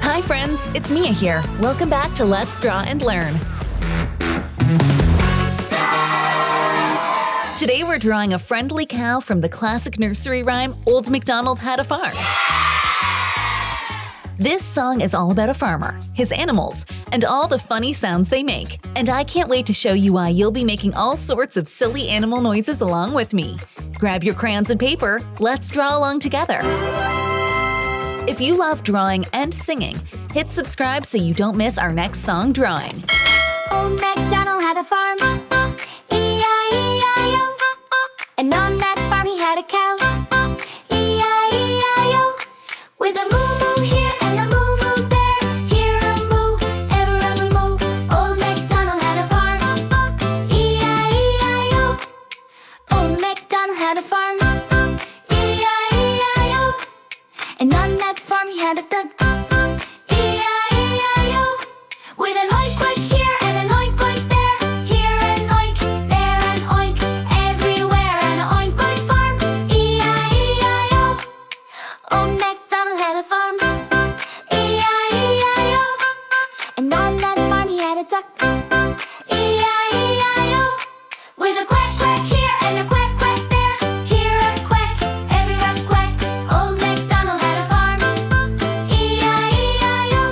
Hi friends, it's Mia here. Welcome back to Let's Draw and Learn. Today we're drawing a friendly cow from the classic nursery rhyme, Old MacDonald Had a Farm. This song is all about a farmer, his animals, and all the funny sounds they make. And I can't wait to show you why you'll be making all sorts of silly animal noises along with me. Grab your crayons and paper, let's draw along together. If you love drawing and singing, hit subscribe so you don't miss our next song drawing. Old MacDonald had a farm, E-I-E-I-O. And on that farm he had a cow, E-I-E-I-O. With a moo-moo here and a moo-moo there, here a moo, ever a moo. Old MacDonald had a farm, E-I-E-I-O. Old MacDonald had a farm, E-I-E-I-O. And on that farm he had a duck, E-I-E-I-O. With an oink-oink here and an oink-oink there, here an oink, there an oink, everywhere an oink-oink farm, E-I-E-I-O. Old MacDonald had a farm, E-I-E-I-O. And on that farm he had a duck, E-I-E-I-O. With a quack quack here and a quack quack there, here a quack, everywhere a quack. Old MacDonald had a farm, E-I-E-I-O.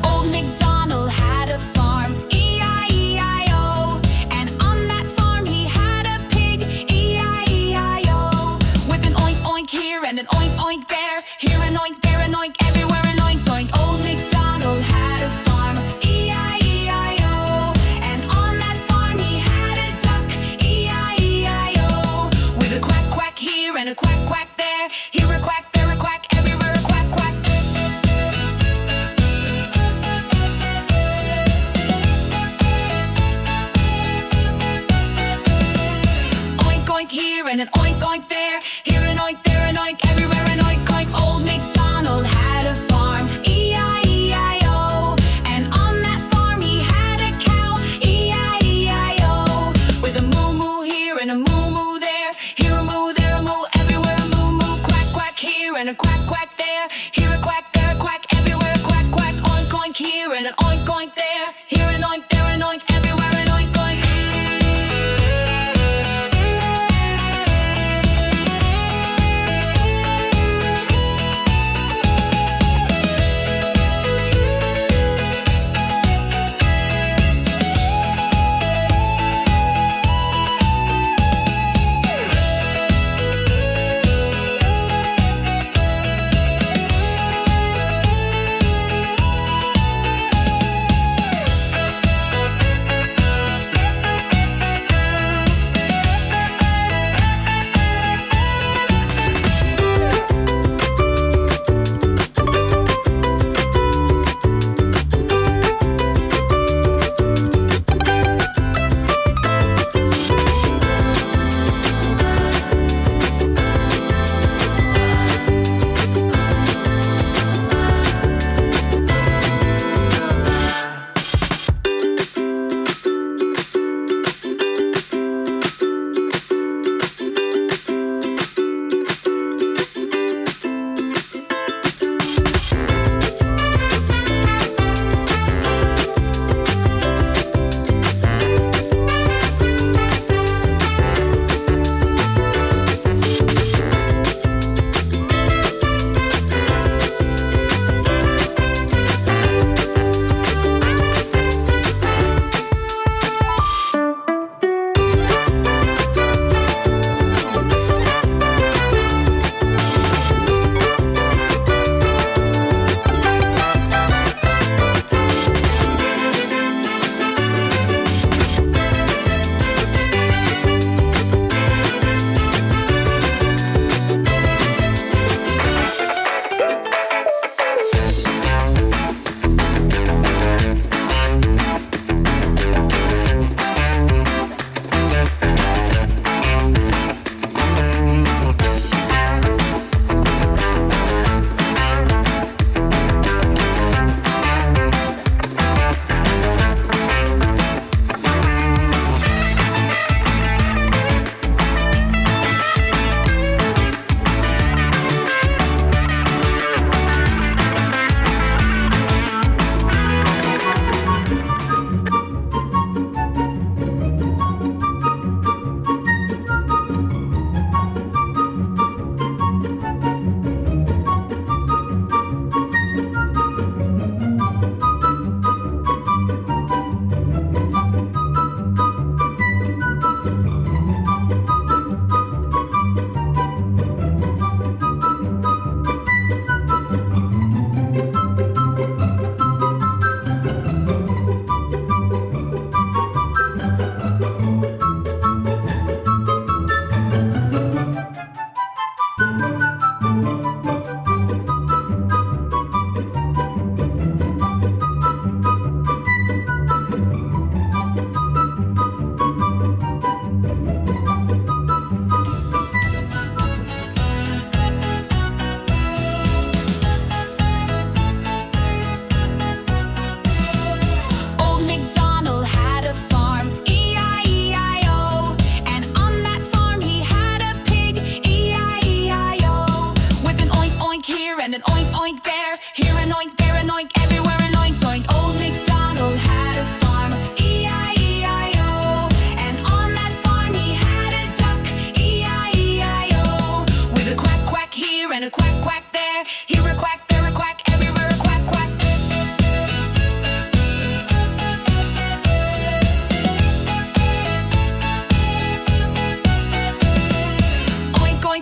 Old MacDonald had a farm, E-I-E-I-O. And on that farm he had a pig, E-I-E-I-O. With an oink oink here and an oink oink there, here an oink, there an oink, everywhere an oink oink. Old MacDonald had a farm, E-I-E-I-O. And on that farm he had a duck, E-I-E-I-O. With a quack quack here and a quack quack there, here a quack, there a quack, everywhere a quack quack. Oink oink here and an oink oink there, here an oink, there an oink, everywhere an oink oink. Old MacDonald had a farm, E-I-E-I-O. And on that farm he had a cow, E-I-E-I-O. With a moo moo here and a moo moo there, here a moo, there a moo, everywhere a moo moo. Quack quack here and a quack quack there, here a quack, there a quack, everywhere a quack quack. Oink oink here and an oink oink there, here an oink, there an oink, everywhere an oink oink.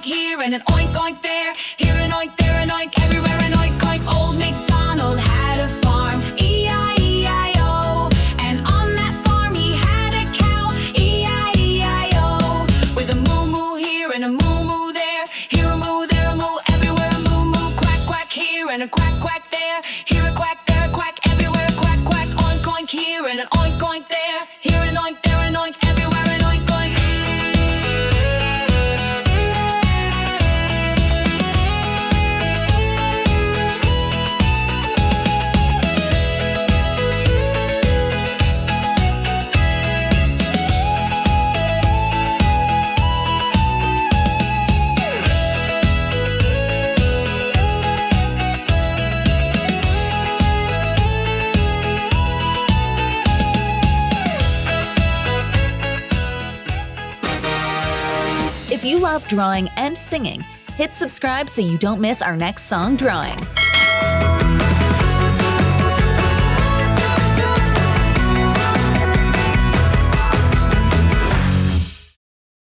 oink here and an oink oink there. Here an oink, there an oink, everywhere an oink oink. Old MacDonald had a farm, E-I-E-I-O. And on that farm he had a cow, E-I-E-I-O. With a moo moo here and a moo moo there. Here a moo, there a moo, everywhere a moo moo. Quack quack here and a quack quack there. Here a quack, there a quack, everywhere a quack quack. Oink oink here and an oink oink there. Here an oink, there an oink, everywhere an oink oink. If you love drawing and singing, hit subscribe so you don't miss our next song drawing.